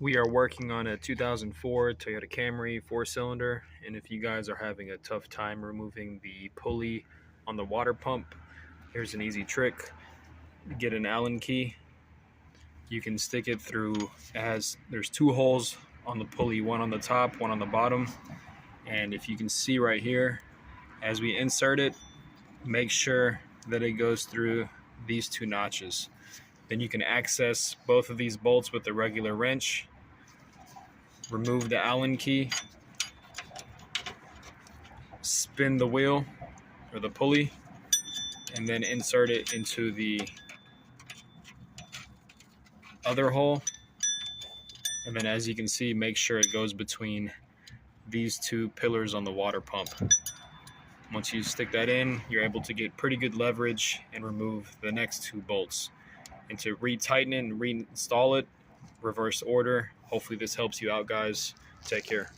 We are working on a 2004 Toyota Camry 4-cylinder, and if you guys are having a tough time removing the pulley on the water pump, here's an easy trick. Get an Allen key. You can stick it through, there's two holes on the pulley, one on the top, one on the bottom. And if you can see right here, as we insert it, make sure that it goes through these two notches. Then you can access both of these bolts with the regular wrench. Remove the Allen key, spin the wheel or the pulley, and then insert it into the other hole. And then, as you can see, make sure it goes between these two pillars on the water pump. Once you stick that in, you're able to get pretty good leverage and remove the next two bolts. And to retighten it and reinstall it, reverse order. Hopefully this helps you out, guys. Take care.